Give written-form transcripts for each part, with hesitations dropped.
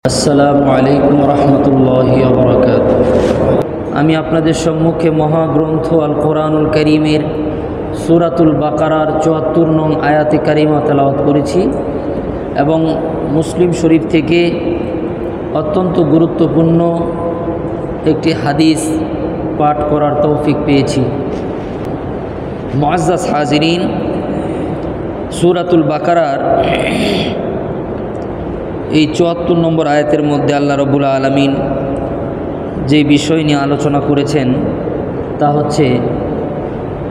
আসসালামু আলাইকুম রহমতুল্লাহি ওয়া বারাকাতুহু। আমি আপনাদের সম্মুখে মহাগ্রন্থ আল কোরআনুল কারীমের সূরাতুল বাকারার ৭৪ নং আয়াতে কারিমা তেলাওয়াত করেছি এবং মুসলিম শরীফ থেকে অত্যন্ত গুরুত্বপূর্ণ একটি হাদিস পাঠ করার তৌফিক পেয়েছি। মুআজ্জাজ হাজিরিন, সূরাতুল বাকারার এই ৭৪ নম্বর আয়াতের মধ্যে আল্লাহ রাব্বুল আলামিন যে বিষয় নিয়ে আলোচনা করেছেন তা হচ্ছে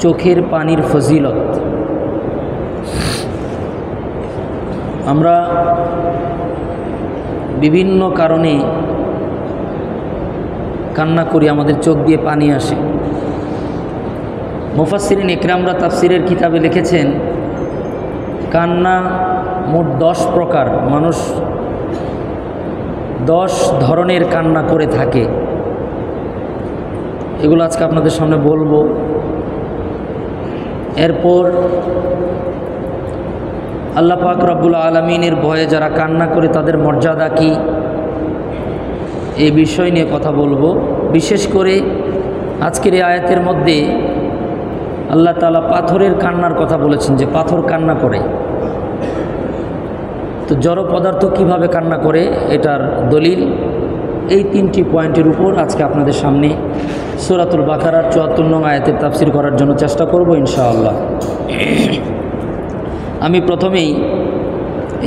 চোখের পানির ফজিলত। আমরা বিভিন্ন কারণে কান্না করি, আমাদের চোখ দিয়ে পানি আসে। মুফাসসিরিন ইকরামরা তাফসিরের কিতাবে লিখেছেন কান্না মোট 10 প্রকার, মানুষ 10 ধরনের কান্না করে থাকে। এগুলো আজকে আপনাদের সামনে বলবো। এরপর আল্লাহ পাক রব্বুল আলামিনের ভয়ে যারা কান্না করে তাদের মর্যাদা কী, এই বিষয় নিয়ে কথা বলবো। বিশেষ করে আজকের এই আয়াতের মধ্যে আল্লাহ তাআলা পাথরের কান্নার কথা বলেছেন, যে পাথর কান্না করে। তো জড় পদার্থ কিভাবে কান্না করে এটার দলিল এই 3টি পয়েন্টের উপর আজকে আপনাদের সামনে সূরাতুল বাকারার ৭৪ নং আয়াতের তাফসির করার জন্য চেষ্টা করব ইনশাআল্লাহ। আমি প্রথমেই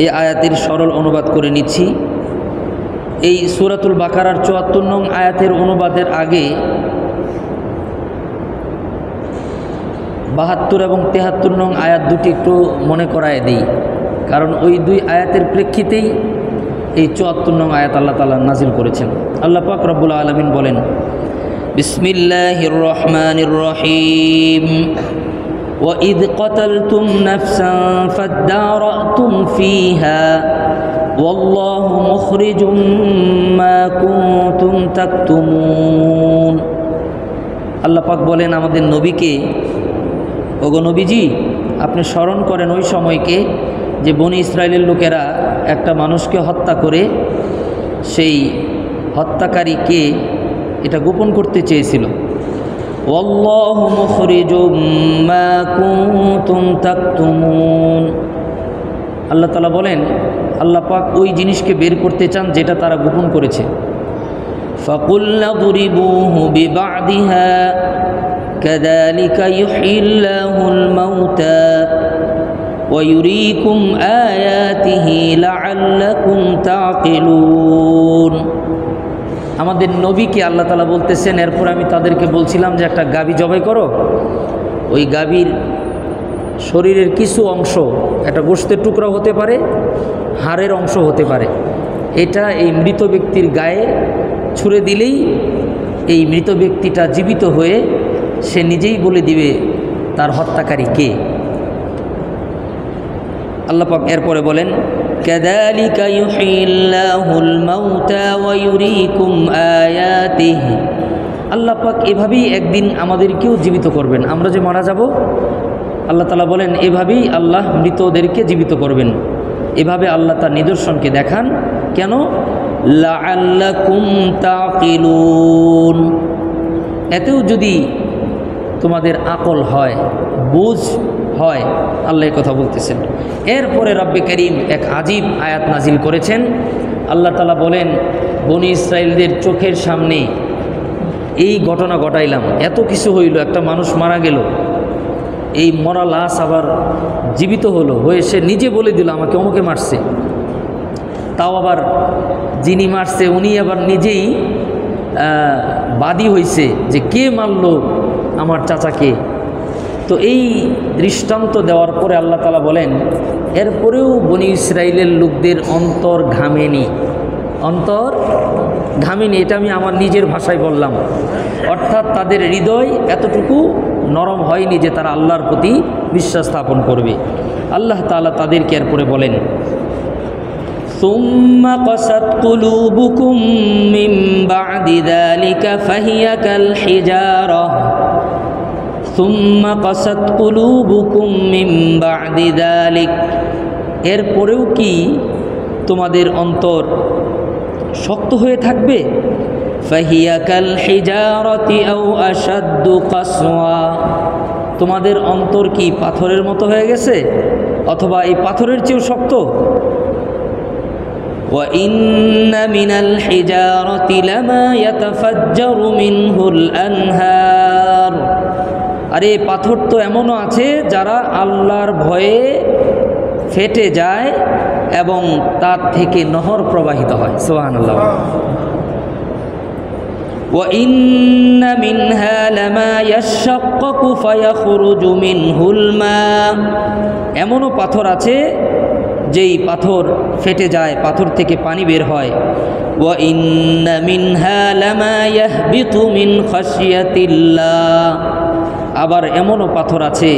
এই আয়াতের সরল অনুবাদ করে নিচ্ছি। এই সূরাতুল বাকারার ৭৪ নং আয়াতের অনুবাদের আগে ৭২ এবং ৭৩ নং আয়াত দুটি একটু মনে করায় দিই, কারণ ওই দুই আয়াতের প্রেক্ষিতেই এই ৭৪ নং আয়াত আল্লাহ তাআলা নাজিল করেছেন। আল্লাহ পাক রব্বুল আলামিন বলেন, বিসমিল্লাহির রহমানির রহিম, ওয়া ইয ক্বাতালতুম নাফসান ফাদ্দারাতুম ফিহা ওয়াল্লাহু মুখরিজুম মা কুনতুম তাকতুমুন। আল্লাহ পাক বলেন আমাদের নবীকে, ওগো নবীজি, আপনি স্মরণ করেন ওই সময়কে যে বনি ইসরায়েলের লোকেরা একটা মানুষকে হত্যা করে সেই হত্যাকারীকে এটা গোপন করতে চেয়েছিল। ওয়াল্লাহু মুখরিজুম মা কুনতুম তাকতুমুন। আল্লাহ তাআলা বলেন আল্লাহ পাক ওই জিনিসকে বের করতে চান যেটা তারা গোপন করেছে। ফাকুলনা দুরিবুহু বিবাদিহা কাযালিকা ইউহয়িল্লাহুল মাউতা ويريكم آياته لعلكم تعقلون। আমাদের নবীকে আল্লাহ তাআলা বলতেছেন, এরপর আমি তাদেরকে বলছিলাম যে একটা গাভী জবাই করো, ওই গাভীর শরীরের কিছু অংশ, একটা গোশতের টুকরা হতে পারে, হাড়ের অংশ হতে পারে, এটা এই মৃত ব্যক্তির গায়ে ছুঁড়ে দিলেই এই মৃত ব্যক্তিটা জীবিত হয়ে সে নিজেই বলে দিবে তার হত্যাকারী কে। আল্লাহ পাক এরপরে বলেন, কাযালিকা ইউহয়িল্লাহুল মাউতা ওয়া ইউরীকুম আয়াতিহি। আল্লাহ পাক এভাবেই একদিন আমাদেরকেও জীবিত করবেন। আমরা যে মারা যাব, আল্লাহ তাআলা বলেন এভাবেই আল্লাহ মৃতদেরকে জীবিত করবেন। এভাবে আল্লাহ তার নিদর্শনকে দেখান। কেন? লাআল্লাকুম তাকিলুন। এতেও যদি তোমাদের আকল হয়, বুঝ হয়, আল্লাহ কথা বলতেছেন। এরপরে রব্বে করিম এক আজীব আয়াত নাজিল করেছেন। আল্লাহ তাআলা বলেন বনি ইসরায়েলদের চোখের সামনে এই ঘটনা ঘটাইলাম, এত কিছু হইল, একটা মানুষ মারা গেল, এই মরা লাশ আবার জীবিত হলো, হয়ে সে নিজে বলে দিল আমাকে অমুকে মারছে। তাও আবার যিনি মারছে উনি আবার নিজেই বাদী হইছে যে কে মারল আমার চাচাকে। তো এই দৃষ্টান্ত দেওয়ার পরে আল্লাহ তাআলা বলেন এরপরেও বনি ইসরায়েলের লোকদের অন্তর ঘামেনি, অন্তর ঘামেনি। এটা আমি আমার নিজের ভাষায় বললাম, অর্থাৎ তাদের হৃদয় এতটুকু নরম হয়নি যে তারা আল্লাহর প্রতি বিশ্বাস স্থাপন করবে। আল্লাহ তাআলা তাদেরকে এরপরে বলেন, সুম্মা কাসাত কুলুবুকুম মিন বা'দি যালিকা ফাহিয়া কাল হিজারাহ সুম্মা কাসাত কুলুবুকুম মিন বা'দি যালিক। এরপরেও কি তোমাদের অন্তর শক্ত হয়ে থাকবে। ফাহিয়া কাল হিজারাতি আও আশাদ্দু কাসওয়া, তোমাদের অন্তর কি পাথরের মতো হয়ে গেছে অথবা এই পাথরের চেয়েও শক্ত। ওয়া ইন্না মিনাল হিজারাতি লামা ইয়াতাফাজ্জারু মিনহুল আনহার, আর এই পাথর তো এমনও আছে যারা আল্লাহর ভয়ে ফেটে যায় এবং তার থেকে নহর প্রবাহিত হয়। সুবহানাল্লাহ। ওয়া ইন্না মিনহা লামা ইয়াশাক্কাকু ফায়াখরুজু মিনহুল মা, এমনও পাথর আছে যেই পাথর ফেটে যায়, পাথর থেকে পানি বের হয়। ওয়া ইন্না মিনহা লামা ইয়াহবিতু মিন খাশিয়াতিল্লাহ, আবার এমনও পাথর আছে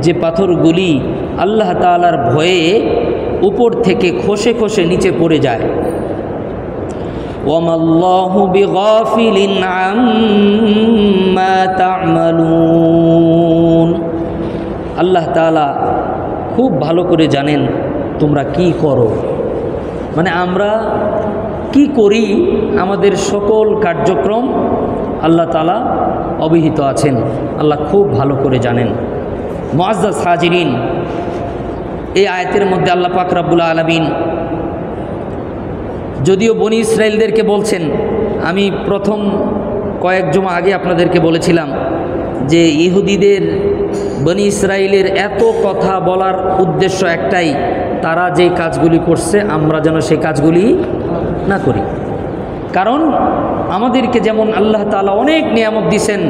যে পাথরগুলি আল্লাহ তাআলার ভয়ে উপর থেকে খসে খসে নিচে পড়ে যায়। ওয়ামাল্লাহু বিগাফিলিন আম্মা তা'মালুন, আল্লাহ তাআলা খুব ভালো করে জানেন তোমরা কি করো, মানে আমরা কি করি, আমাদের সকল কার্যক্রম আল্লাহ তাআলা অবহিত আছেন, আল্লাহ খুব ভালো করে জানেন। মুআজ্জাজ হাজিরিন, এই আয়াতের মধ্যে আল্লাহ পাক রব্বুল আলামিন যদিও বনি ইসরাইলদেরকে বলছেন, আমি প্রথম কয়েক জুমা আগে আপনাদেরকে বলেছিলাম যে ইহুদিদের বনি ইসরাইলের এত কথা বলার উদ্দেশ্য একটাই, তারা যে কাজগুলি করছে আমরা যেন সেই কাজগুলি না করি। কারণ আমাদেরকে যেমন আল্লাহ তাআলা অনেক নিয়ামত দিছেন,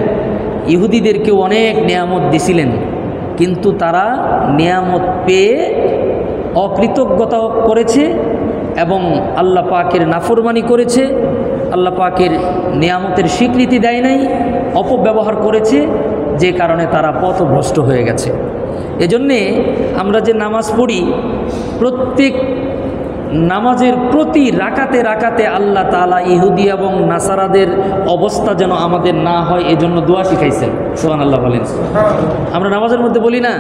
ইহুদিদেরকেও অনেক নিয়ামত দিছিলেন, কিন্তু তারা নিয়ামত পেয়ে অকৃতজ্ঞতা করেছে এবং আল্লাহ পাকের নাফরমানি করেছে, আল্লাহ পাকের নিয়ামতের স্বীকৃতি দেয় নাই, অপব্যবহার করেছে, যে কারণে তারা পথভ্রষ্ট হয়ে গেছে। এজন্যে আমরা যে নামাজ পড়ি, প্রত্যেক নামাজের প্রতি রাকাতে রাকাতে আল্লাহ তাআলা ইহুদি এবং নাসারাদের অবস্থা যেন আমাদের না হয় এজন্য দোয়া শিখাইছেন। সুবহানাল্লাহ বলেন। আমরা নামাজের মধ্যে বলি না,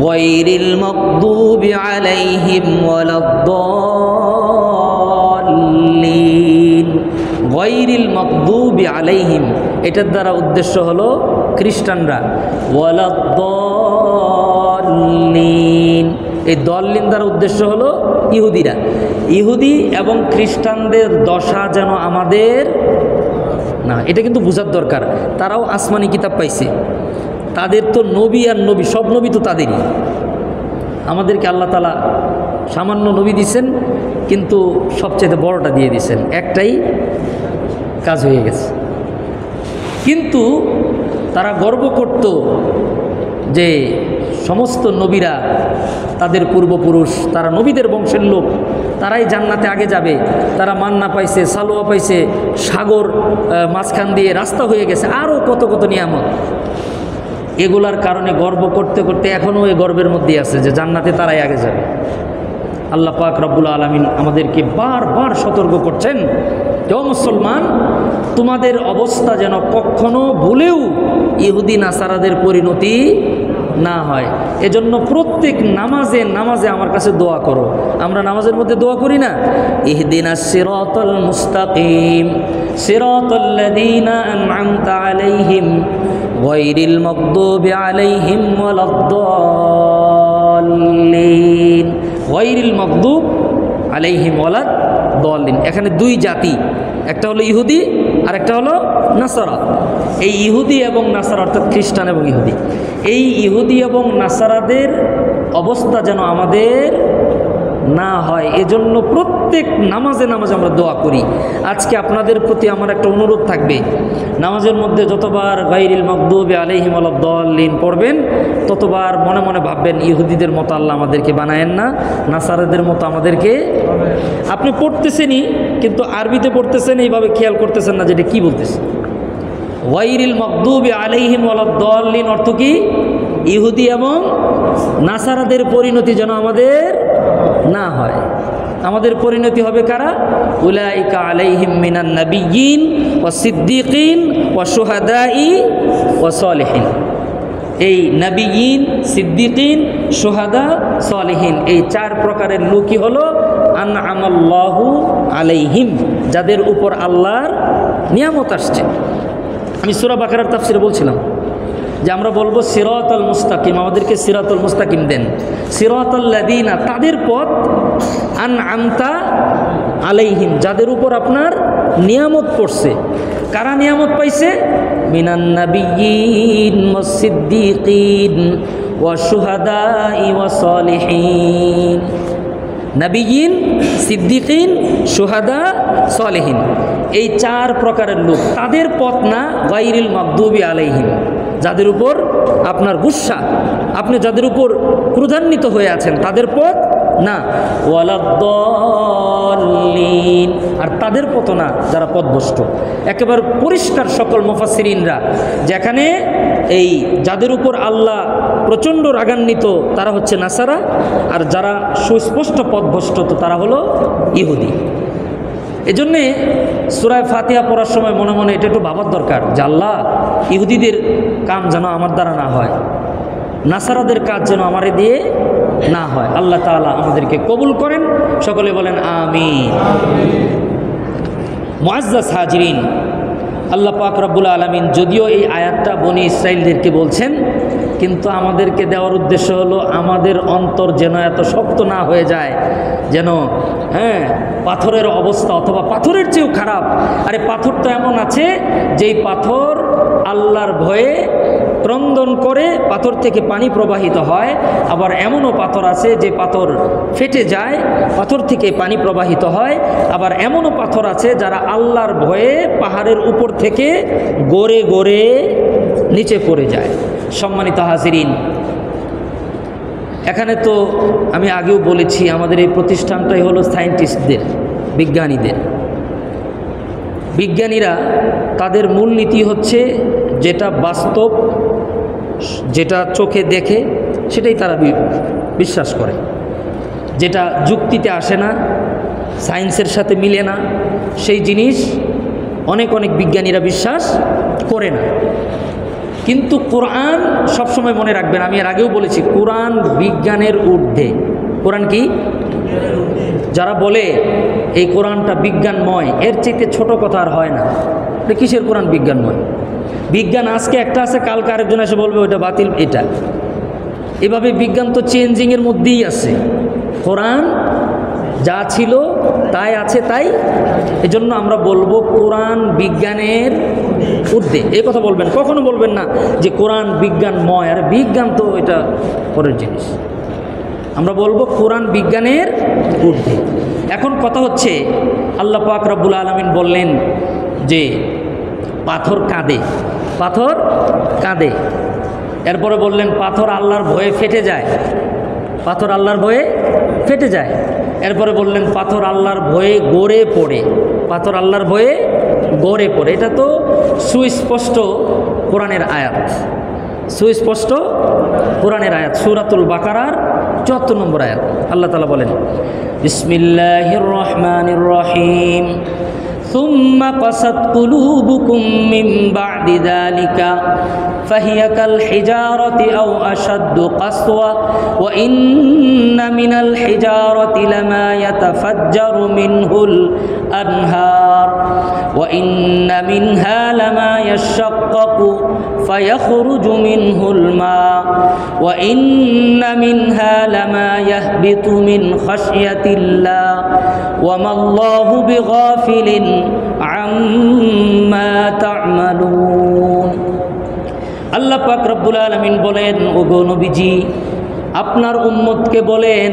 গায়রিল মাগদুবি আলাইহিম ওয়ালাদ-দাল্লিন, গায়রিল মাগদুবি আলাইহিম, এটার দ্বারা উদ্দেশ্য হলো খ্রিস্টানরা, ওয়ালাদ-দাল্লিন, এই দল্লিন দ্বারা উদ্দেশ্য হলো ইহুদিরা। ইহুদি এবং খ্রিস্টানদের দশা যেন আমাদের না, এটা কিন্তু বোঝার দরকার। তারাও আসমানি কিতাব পাইছে, তাদের তো নবী আর নবী, সব নবী তো তাদেরই। আমাদেরকে আল্লাহ তাআলা সামান্য নবী দিয়েছেন, কিন্তু সবচেয়ে বড়টা দিয়ে দিয়েছেন, একটাই কাজ হয়ে গেছে। কিন্তু তারা গর্ব করত যে সমস্ত নবীরা তাদের পূর্বপুরুষ, তারা নবীদের বংশের লোক, তারাই জান্নাতে আগে যাবে, তারা মান্না পাইছে, সালোয়া পাইছে, সাগর মাঝখান দিয়ে রাস্তা হয়ে গেছে, আরও কত কত নিয়ামত। এগুলার কারণে গর্ব করতে করতে এখনও এই গর্বের মধ্যে আছে যে জান্নাতে তারাই আগে যাবে। আল্লাহ পাক রব্বুল আলামিন আমাদেরকে বারবার সতর্ক করছেন যে ও মুসলমান, তোমাদের অবস্থা যেন কখনো ভুলেও ইহুদি নাসারাদের পরিণতি না হয়। এজন্য প্রত্যেক নামাজে নামাজে আমার কাছে দোয়া করো। আমরা নামাজের মধ্যে দোয়া করি না, ইহদিনাস সিরাতাল মুস্তাকিম সিরাতাল্লাযীনা আন'আমতা আলাইহিম গায়রিল মাগদুবি আলাইহিম ওয়ালাদ-দাল্লিন, গায়রিল মাগদুব আলাইহিম ওয়ালাদ-দাল্লিন। এখানে দুই জাতি, একটা হলো ইহুদি আর একটা হলো নাসারা। এই ইহুদি এবং নাসারা অর্থাৎ খ্রিস্টান এবং ইহুদি, এই ইহুদি এবং নাসারাদের অবস্থা যেন আমাদের না হয়, এজন্য প্রত্যেক নামাজে নামাজে আমরা দোয়া করি। আজকে আপনাদের প্রতি আমার একটা অনুরোধ থাকবে, নামাজের মধ্যে যতবার গায়রিল মাগদুবি আলাইহিম ওয়ালাদ-দাল্লিন পড়বেন, ততবার মনে মনে ভাববেন ইহুদিদের মতো আল্লাহ আমাদেরকে বানায়েন না, নাসারাদের মতো আমাদেরকে। আপনি পড়তেছেনই, কিন্তু আরবিতে পড়তেছেন, এইভাবে খেয়াল করতেছেন না যেটা কি বলতেছে। গায়রিল মাগদুবি আলাইহিম ওয়ালাদ-দাল্লিন অর্থ কি? ইহুদি এবং নাসারাদের পরিণতি যেন আমাদের না হয়। আমাদের পরিণতি হবে কারা? উলাইকা আলাইহিম মিনান নাবিয়্যিন ওয়াস সিদ্দিকিন ওয়াশ শুহাদাই ওয়াস সালিহিন। এই নবিয়্যিন, সিদ্দিকিন, শুহাদা, সালিহিন, এই চার প্রকারের লোকই হলো আনআমাল্লাহু আলাইহিম, যাদের উপর আল্লাহর নিয়ামত আসছে। আমি সূরা বাকারার তাফসিরে বলছিলাম যে আমরা বলবো সিরাতাল মুস্তাকিম, আমাদেরকে সিরাতাল মুস্তাকিম দেন। সিরাতাল লাযিনা, তাদের পথ, আনআমতা আলাইহিম, যাদের উপর আপনার নিয়ামত পড়ছে। কারা নিয়ামত পাইছে? মিনান নাবিয়্যিন ওয়াস সিদ্দীকিন ওয়াশ শুহাদাই ওয়াস সালিহিন। নবিয়্যিন, সিদ্দিকিন, শুহাদা, সালেহিন, এই 4 প্রকারের লোক, তাদের পথ না গায়রিল মাগদুবি আলাইহিম, যাদের উপর আপনার গুসা, আপনি যাদের উপর ক্রোধান্বিত হয়ে আছেন তাদের পথ না, ওয়ালাদ্দাল্লিন, আর তাদের পথ না যারা পথভ্রষ্ট। একেবারে পরিষ্কার সকল মুফাসসিরিনরা, যেখানে এই যাদের উপর আল্লাহ প্রচণ্ড রাগান্বিত তারা হচ্ছে নাসারা, আর যারা সুস্পষ্ট পথভ্রষ্ট তো তারা হলো ইহুদি। এজন্যে সূরা ফাতিহা পড়ার সময় মনে মনে এটা একটু ভাবার দরকার যে আল্লাহ, ইহুদিদের কাম যেন আমার দ্বারা না হয়, নাসারাদের কাজ যেন আমারে দিয়ে না হয়। আল্লাহ তাআলা আমাদেরকে কবুল করেন, সকলে বলেন আমিন। মুআজ্জাজ হাজিরিন, আল্লাহ পাক রব্বুল আলামিন যদিও এই আয়াতটা বনি ইসরাইলদেরকে বলছেন, কিন্তু আমাদেরকে দেওয়ার উদ্দেশ্য হলো আমাদের অন্তর যেন এত শক্ত না হয়ে যায় যেন পাথরের অবস্থা অথবা পাথরের চেয়েও খারাপ। আরে পাথর তো এমন আছে যেই পাথর আল্লাহর ভয়ে ক্রন্দন করে পাথর থেকে পানি প্রবাহিত হয়, আবার এমনও পাথর আছে যে পাথর ফেটে যায়, পাথর থেকে পানি প্রবাহিত হয়, আবার এমনও পাথর আছে যারা আল্লাহর ভয়ে পাহাড়ের উপর থেকে গড়ে গড়ে নিচে পড়ে যায়। সম্মানিত হাজিরিন, এখানে তো আমি আগেও বলেছি আমাদের এই প্রতিষ্ঠানটাই হলো সায়েন্টিস্টদের, বিজ্ঞানীদের। বিজ্ঞানীরা তাদের মূল নীতি হচ্ছে যেটা বাস্তব, যেটা চোখে দেখে সেটাই তারা বিশ্বাস করে, যেটা যুক্তিতে আসে না, সায়েন্সের সাথে মিলে না, সেই জিনিস অনেক বিজ্ঞানীরা বিশ্বাস করে না। কিন্তু কোরআন সবসময় মনে রাখবেন, আমি এর আগেও বলেছি, কোরআন বিজ্ঞানের ঊর্ধ্বে। কোরআন কি? যারা বলে এই কোরআনটা বিজ্ঞানময়, এর চাইতে ছোট কথা আর হয় না। কিসের কোরআন বিজ্ঞানময়? বিজ্ঞান আজকে একটা আছে, কালকে আরেকজন এসে বলবে ওইটা বাতিল। এটা এভাবে বিজ্ঞান তো চেঞ্জিংয়ের মধ্যেই আছে। কোরআন যা ছিল তাই আছে, তাই এজন্য আমরা বলবো কোরআন বিজ্ঞানের ঊর্ধ্বে। এই কথা বলবেন, কখনো বলবেন না যে কোরআন বিজ্ঞানময়, আর বিজ্ঞান তো এটা পরের জিনিস। আমরা বলবো কোরআন বিজ্ঞানের ঊর্ধ্বে। এখন কথা হচ্ছে, আল্লাহ পাক রব্বুল আলামিন বললেন যে পাথর কাঁদে, পাথর কাঁদে। এরপরে বললেন পাথর আল্লাহর ভয়ে ফেটে যায়, পাথর আল্লাহর ভয়ে ফেটে যায়। এরপরে বললেন পাথর আল্লাহর ভয়ে গড়ে পড়ে, পাথর আল্লাহর ভয়ে গড়ে পড়ে। এটা তো সুস্পষ্ট কোরআনের আয়াত, সুস্পষ্ট কোরআনের আয়াত। সূরাতুল বাকারার ৭৪ নম্বর আয়াত। আল্লাহ তাআলা বলেন, বিসমিল্লাহির রহমানির রহিম, ثم قست قلوبكم من بعد ذلك فهي كالحجارة أو أشد قسوة وإن من الحجارة لما يتفجر منه الأنهار وإن منها لما يشقق فيخرج منه الماء وإن منها لما يهبط من خشية الله وما الله بغافل عما تعملون। আল্লাহ পাক রব্বুল আলামিন বলেন, ওগো নবীজি, আপনার উম্মতকে বলেন,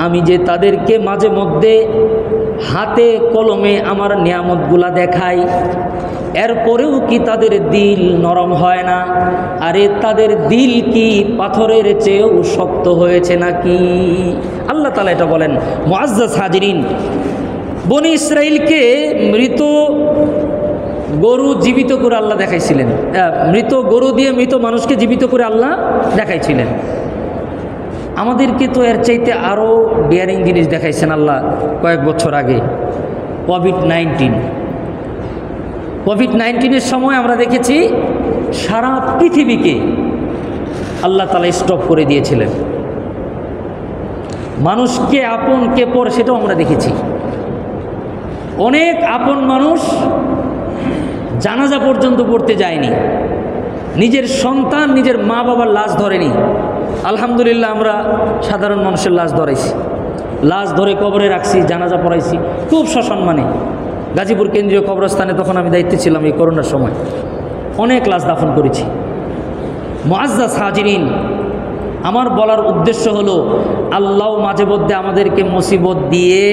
আমি যে তাদেরকে মাঝে মধ্যে হাতে কলমে আমার নিয়ামতগুলা দেখাই, এরপরেও কি তাদের দিল নরম হয় না? আরে তাদের দিল কি পাথরের চেয়েও শক্ত হয়েছে নাকি? আল্লাহ তাআলা এটা বলেন। মুআজ্জাজ হাজিরিন, বনি ইসরাইলকে মৃত গরু জীবিত করে আল্লাহ দেখাইছিলেন, মৃত গরু দিয়ে মৃত মানুষকে জীবিত করে আল্লাহ দেখাইছিলেন। আমাদেরকে তো এর চাইতে আরও ডেয়ারিং জিনিস দেখাইছেন আল্লাহ কয়েক বছর আগে। কোভিড-19-এর সময় আমরা দেখেছি সারা পৃথিবীকে আল্লাহ তাআলা স্টপ করে দিয়েছিলেন। মানুষকে আপন কে পর সেটাও আমরা দেখেছি। অনেক আপন মানুষ জানাজা পর্যন্ত পড়তে যায়নি, নিজের সন্তান নিজের মা বাবার লাশ ধরেনি। আলহামদুলিল্লাহ আমরা সাধারণ মানুষের লাশ ধরাইছি, লাশ ধরে কবরে রাখছি, জানাজা পড়াইছি খুব সসম্মানে। গাজীপুর কেন্দ্রীয় কবরস্থানে তখন আমি দায়িত্বে ছিলাম, এই করোনার সময় অনেক লাশ দাফন করেছি। মুআজ্জাজ হাজিরিন, আমার বলার উদ্দেশ্য হলো আল্লাহ মাঝে মধ্যে আমাদেরকে মুসিবত দিয়ে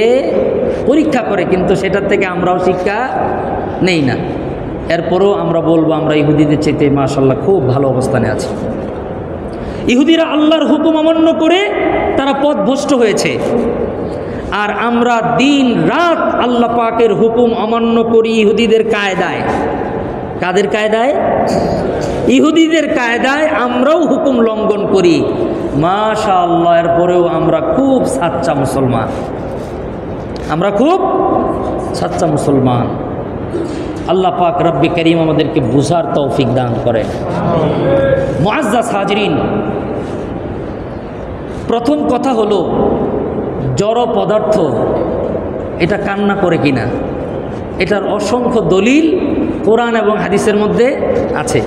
পরীক্ষা করে, কিন্তু সেটার থেকে আমরাও শিক্ষা নেই না। এরপরও আমরা বলবো আমরা ইহুদিদের চাইতে মাশাআল্লাহ খুব ভালো অবস্থানে আছি। ইহুদিরা আল্লাহর হুকুম অমান্য করে তারা পথভ্রষ্ট হয়েছে, আর আমরা দিন রাত আল্লাহ পাকের হুকুম অমান্য করি ইহুদিদের কায়দায়। কাদের কায়দায়? ইহুদিদের কায়দায় আমরাও হুকুম লঙ্ঘন করি। মাশাআল্লাহ, এরপরেও আমরা খুব সাচ্চা মুসলমান, আমরা খুব সাচ্চা মুসলমান। আল্লাহ পাক রব্বি করিম আমাদেরকে বুঝার তৌফিক দান করেন। মুআজ্জাজ হাজিরিন, প্রথম কথা হলো জড় পদার্থ এটা কান্না করে কিনা, এটার অসংখ্য দলিল কোরআন এবং হাদিসের মধ্যে আছে।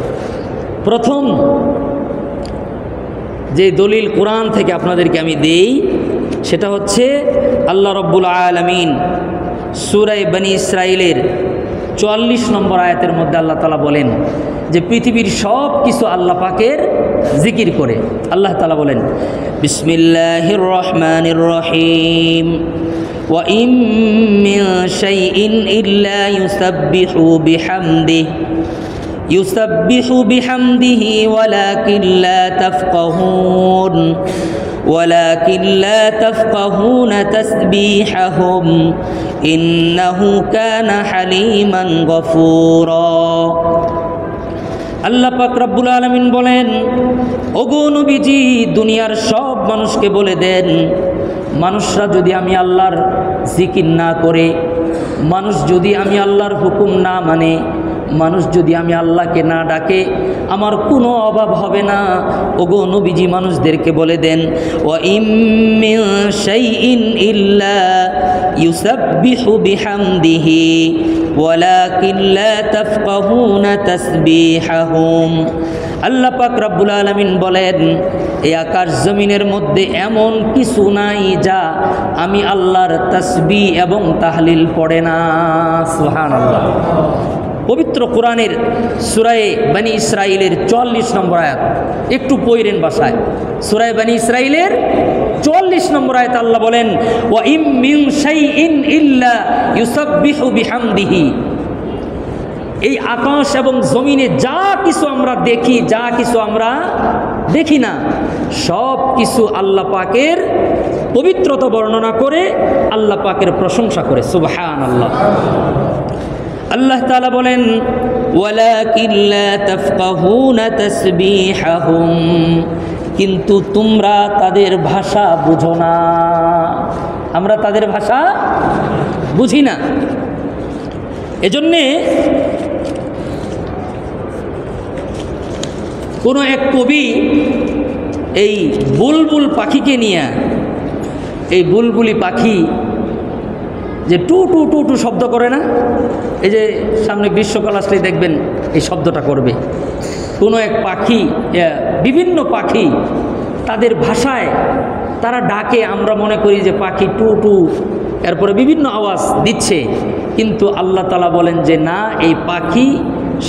প্রথম যে দলিল কোরআন থেকে আপনাদেরকে আমি দেই সেটা হচ্ছে আল্লাহ রব্বুল আলামিন সূরা বনী ইসরাঈলের ৪৪ নম্বর আয়াতের মধ্যে আল্লাহ তাআলা বলেন যে পৃথিবীর সব কিছু আল্লাহ পাকের জিকির করে। আল্লাহ তাআলা বলেন, বিসমিল্লাহির রহমানির রহিম, ওয়া ইম মিন শাইইন ইল্লা ইউসাব্বিহু বিহামদিহি ওয়ালাকিন লা তাফকাহুনা তাসবিহাহুম ইন্নাহু কানা হালিমান গফুরা। আল্লাহ পাক রব্বুল আলামিন বলেন, ওগো নবীজি দুনিয়ার সব মানুষকে বলে দেন, মানুষরা যদি আমি আল্লাহর জিকির না করে, মানুষ যদি আমি আল্লাহর হুকুম না মানে, মানুষ যদি আমি আল্লাহকে না ডাকে, আমার কোনো অভাব হবে না। ওগো নবীজি মানুষদেরকে বলে দেন, ওয়া ইম মিন শাইইন ইল্লা ইউসাব্বিহু বিহামদিহি ওয়ালাকিন লা তাফকাহুনা তাসবিহাহুম। আল্লাহ পাক রব্বুল আলামিন বলেন, এই আকাশ জমিনের মধ্যে এমন কিছু নাই যা আমি আল্লাহর তাসবিহ এবং তাহলিল পড়ে না। সুবহানাল্লাহ। পবিত্র কোরআনের সূরা বনী ইসরাঈলের ৪৪ নম্বর আয়াত একটু পড়েন বাসায়। সূরা বনী ইসরাঈলের ৪৪ নম্বর আয়াত আল্লাহ বলেন, ওয়া ইম মিন শাইইন ইল্লা ইউসাব্বিহু বিহামদিহি। এই আকাশ এবং জমিনে যা কিছু আমরা দেখি, যা কিছু আমরা দেখি না, সব কিছু আল্লাহ পাকের পবিত্রতা বর্ণনা করে, আল্লাহ পাকের প্রশংসা করে। সুবহানাল্লাহ। আল্লাহ তাআলা বলেন, ওয়ালাকিন লা তাফকাহুনা তাসবিহাহুম, কিন্তু তোমরা তাদের ভাষা বুঝো না। আমরা তাদের ভাষা বুঝি না। এজন্যে কোনো এক কবি এই বুলবুল পাখিকে নিয়ে, এই বুলবুলি পাখি যে টু টু টু টু শব্দ করে না, এই যে সামনে গ্রীষ্মকাল আসলে দেখবেন এই শব্দটা করবে। কোনো এক পাখি, বিভিন্ন পাখি তাদের ভাষায় তারা ডাকে, আমরা মনে করি যে পাখি টু টু এরপরে বিভিন্ন আওয়াজ দিচ্ছে, কিন্তু আল্লাহ তাআলা বলেন যে না, এই পাখি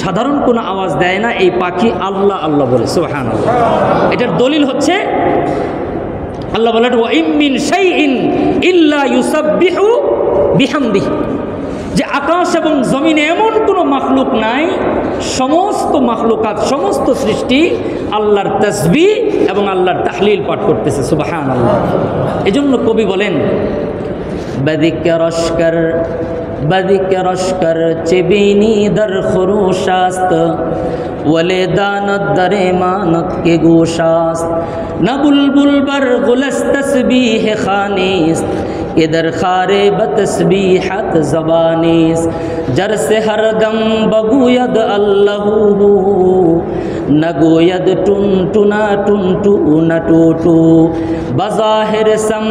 সাধারণ কোনো আওয়াজ দেয় না, এই পাখি আল্লাহ আল্লাহ বলে। সুবহানাল্লাহ। এটার দলিল হচ্ছে আল্লাহ বলেন, ওয়া ইম মিন শাইইন ইল্লা ইউসাব্বিহু বিহামদিহি, যে আকাশ এবং জমিনে এমন কোনো মাখলুক নাই, সমস্ত মাখলুকাত, সমস্ত সৃষ্টি আল্লাহর তাসবিহ এবং আল্লাহর তাহলিল পাঠ করতেছে। সুবহানাল্লাহ। এজন্য কবি বলেন, বদিকরশকর চেবিনি দর খুরুশাস্ত ওয়ালে দানত দরে মানত কে গোশাস্ত না বুলবুল বর গুলস তসবিহ খানিস इधर खारे बतस्बीहत ज़बानीस जर से हर दम बगुयद अल्लाहू नगोयद टुन टुना टुन टू न टूटू बज़ाहिर सम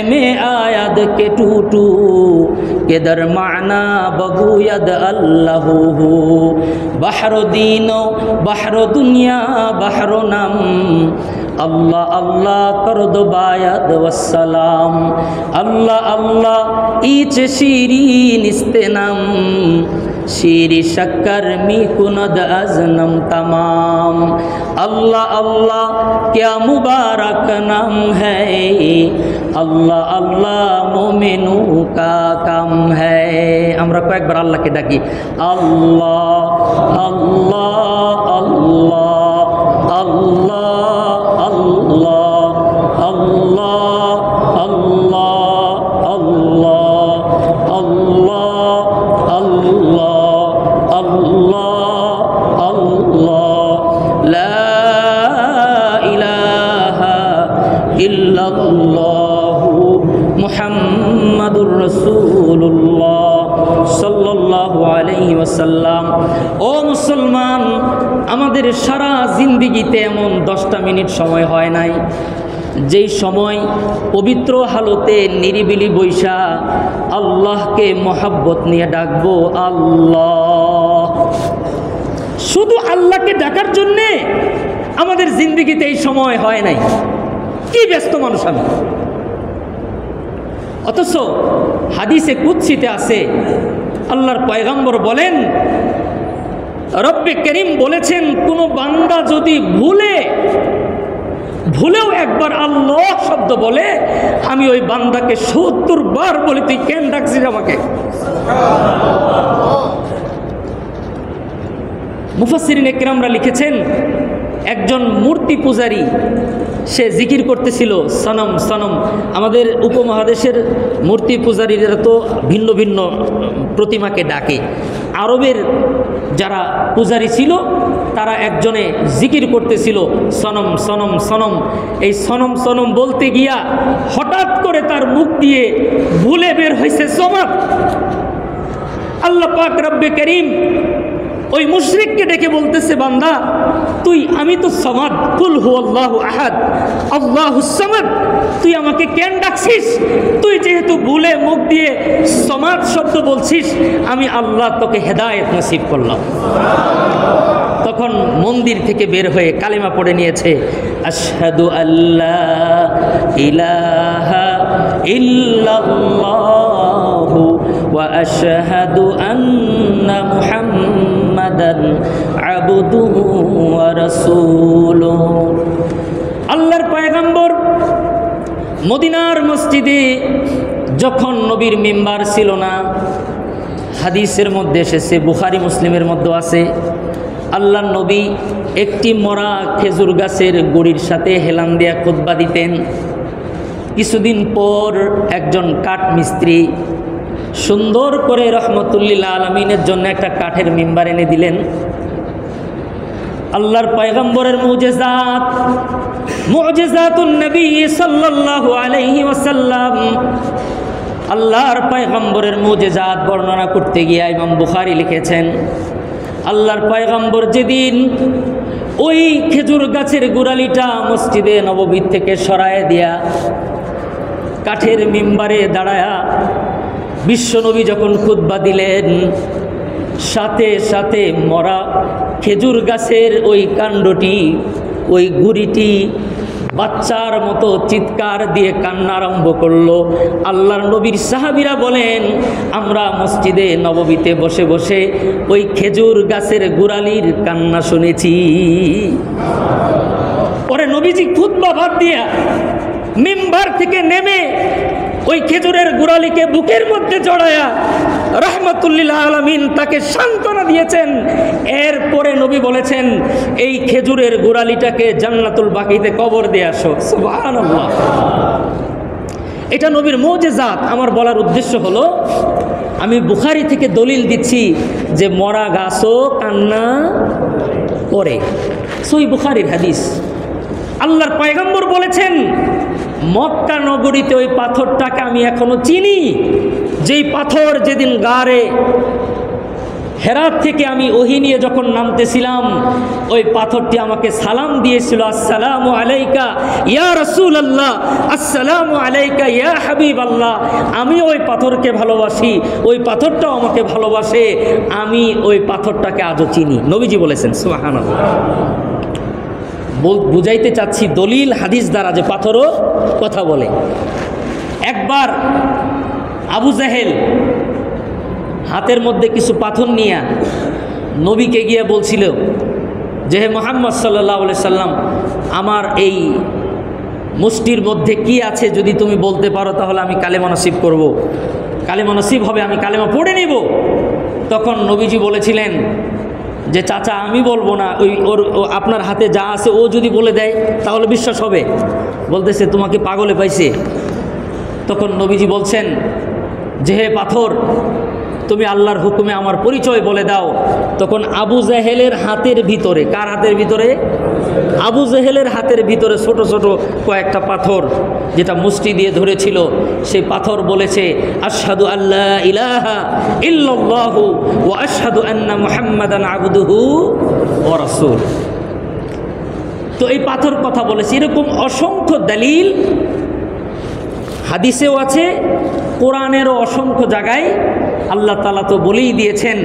में आयद के टूटू কেদার মানা বগুয়াদ আল্লাহু বাহর দিন বাহর দুনিয়া বাহর নাম আল্লাহ আল্লাহ করদ বায়াদ ওয়াসসালাম আল্লাহ আল্লাহ ইচ শিরিন ইস্তেনাম শিরি শক্কর মি কুনদ আজনম তমাম আল্লাহ আল্লাহ क्या मुबारक नाम है अल्लाह अल्लाह मोमिनों का काम है আমরা কয়েকবার আল্লাহকে ডাকি আল্লাহ আল্লাহ আল্লাহ আল্লাহ আল্লাহ আল্লাহ আল্লাহ আল্লাহ আল্লাহ আল্লাহ আল্লাহ আল্লাহ লা ইলাহা ইল্লাল্লাহু মুহাম্মাদুর রাসূলুল্লাহ সাল্লাল্লাহু আলাইহি ওয়াসাল্লাম। ও মুসলমান, আমাদের সারা জিন্দেগিতে এমন 10টা মিনিট সময় হয় নাই যেই সময় পবিত্র হালতে নিরিবিলি বৈশা আল্লাহকে মহাব্বত নিয়ে ডাকবো আল্লাহ। শুধু আল্লাহকে ডাকার জন্যে আমাদের জিন্দেগিতে এই সময় হয় নাই। কি ব্যস্ত মানুষ আমি। অথচ হাদিসে কুদসিতে আছে, আল্লাহর পয়গম্বর বলেন, রব্বে করিম বলেছেন, কোনো বান্দা যদি ভুলেও একবার আল্লাহ শব্দ বলে, আমি ওই বান্দাকে 70 বার বলি তুই কেন ডাকছিস আমাকে। মুফাসসিরিন ইকরামরা লিখেছেন, একজন মূর্তি পূজারী সে জিকির করতেছিল সনম সনম। আমাদের উপমহাদেশের মূর্তি পূজারীরা তো ভিন্ন ভিন্ন প্রতিমাকে ডাকে। আরবের যারা পূজারী ছিল তারা একজনে জিকির করতেছিল সনম সনম সনম। এই সনম সনম বলতে গিয়া হঠাৎ করে তার মুখ দিয়ে ভুলে বের হয়েছে সমাদ। আল্লাহ পাক রব্বে করিম ওই মুশরিককে ডেকে বলতেছে, বান্দা তুই, আমি তো সমাদ, কুল হু আল্লাহু আহাদ আল্লাহুস সামাদ, তুই আমাকে কেন ডাকছিস? তুই যেহেতু ভুলে মুখ দিয়ে সমাদ শব্দ বলছিস, আমি আল্লাহ তোকে হেদায়েত নসিব করলাম। তখন মন্দির থেকে বের হয়ে কালেমা পড়ে নিয়েছে, আশহাদু আল্লা ইলাহা ইল্লাল্লাহু ওয়া আশহাদু আন্না মুহাম্মাদান আবদুহু ওয়া রাসূলুহু। আল্লাহর পয়গম্বর মদিনার মসজিদে যখন নবীর মিম্বার ছিল না, হাদিসের মধ্যে এসেছে, বুখারী মুসলিমের মধ্যে আছে, আল্লাহর নবী একটি মরা খেজুর গাছের গুড়ির সাথে হেলান দিয়া খুতবা দিতেন। কিছুদিন পর একজন কাঠ মিস্ত্রি সুন্দর করে রহমতুল্লিল আলমিনের জন্য একটা কাঠের মিম্বার এনে দিলেন। আল্লাহর পয়গম্বরের মুজিজাতুন নবী সাল্লাল্লাহু আলাইহি ওয়াসাল্লাম, আল্লাহর পয়গম্বরের মুজিজাত বর্ণনা করতে গিয়ে ইমাম বুখারী লিখেছেন, আল্লাহর পয়গম্বর যেদিন ওই খেজুর গাছের গোড়ালিটা মসজিদে নববী থেকে সরায় দিয়া কাঠের মিম্বারে দাঁড়ায়া বিশ্বনবী যখন খুতবা দিলেন, সাথে সাথে মরা খেজুর গাছের ওই কাণ্ডটি, ওই গুড়িটি বাচ্চার মতো চিৎকার দিয়ে কান্না আরম্ভ করলো। আল্লাহর নবীর সাহাবীরা বলেন, আমরা মসজিদে নববীতে বসে বসে ওই খেজুর গাছের গোড়ালির কান্না শুনেছি। পরে নবীজি খুতবা বাদ দিয়া মিম্বার থেকে নেমে ওই খেজুরের গোড়ালিকে বুকের মধ্যে জড়ায়া রাহমাতুল্লিল আলামিন তাকে সান্ত্বনা দিয়েছেন। এরপরে নবী বলেছেন, এই খেজুরের গোড়ালিটাকে জান্নাতুল বাকিতে কবর দিয়ে আসো। সুবহানাল্লাহ। এটা নবীর মুজিজাত। আমার বলার উদ্দেশ্য হলো, আমি বুখারী থেকে দলিল দিচ্ছি যে মরা গাছও কান্না করে। সহিহ বুখারীর হাদিস। আল্লাহর পয়গম্বর বলেছেন, মক্কা নগরীতে ওই পাথরটাকে আমি এখনো চিনি, যেই পাথর যেদিন গারে হেরাত থেকে আমি ওহী নিয়ে যখন নামতেছিলাম, ওই পাথরটি আমাকে সালাম দিয়েছিল, আসসালামু আলাইকা ইয়া রাসূলুল্লাহ, আসসালামু আলাইকা ইয়া হাবিবাল্লাহ। আমি ওই পাথরকে ভালোবাসি, ওই পাথরটাও আমাকে ভালোবাসে, আমি ওই পাথরটাকে আজও চিনি। নবীজি বলেছেন, সুবহানাল্লাহ। বুঝাইতে চাচ্ছি দলিল হাদিস দ্বারা যে পাথরও কথা বলে। একবার আবু জাহেল হাতের মধ্যে কিছু পাথর নিয়ে নবীকে গিয়ে বলছিল যে, হে মুহাম্মদ সাল্লাল্লাহু আলাইহি সাল্লাম, আমার এই মুষ্টির মধ্যে কি আছে যদি তুমি বলতে পারো তাহলে আমি কালেমা নসিব করব, কালেমা নসিব হবে, আমি কালেমা পড়ে নিব। তখন নবীজি বলেছিলেন যে, চাচা আমি বলবো না, আপনার হাতে যা আছে ও যদি বলে দেয় তাহলে বিশ্বাস হবে। বলতেছে, তোমাকে পাগলে পাইছে। তখন নবীজি বলছেন যে, হে পাথর, তুমি আল্লাহর হুকুমে আমার পরিচয় বলে দাও। তখন আবু জাহেলের হাতের ভিতরে, কার হাতের ভিতরে? আবু জাহেলের হাতের ভিতরে ছোট ছোট কয়েকটা পাথর, যেটা মুষ্টি দিয়ে ধরেছিল, সেই পাথর বলেছে, আশহাদু আল্লা ইলাহা ইল্লাল্লাহু ওয়া আশহাদু আন্না মুহাম্মাদান আবদুহু ওয়া রাসূল। তো এই পাথর কথা বলেছে। এরকম অসংখ্য দলিল হাদিসেও আছে, কোরআনেরও অসংখ্য জায়গায় আল্লাহ তাআলা তো বলেই দিয়েছেন।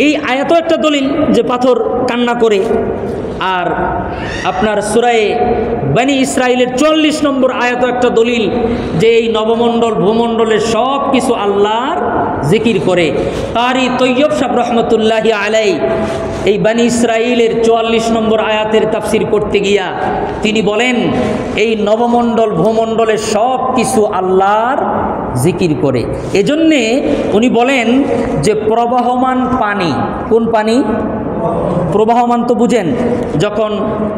এই আয়াতও একটা দলিল যে পাথর কান্না করে। আর আপনার সূরা বনী ইসরাইলের ৪০ নম্বর আয়াতও একটা দলিল যে এই নবমণ্ডল ভূমণ্ডলের সব কিছু আল্লাহর জিকির করে। কারি তৈয়ব সাহেব রহমতুল্লাহি আলাই এই বনী ইসরাইলের ৪৪ নম্বর আয়াতের তাফসির করতে গিয়া তিনি বলেন, এই নবমণ্ডল ভূমণ্ডলের সব কিছু আল্লাহর জিকির করে। এজন্যে উনি বলেন যে প্রবাহমান পানি, কোন পানি? প্রবাহমান তো বুঝেন, যখন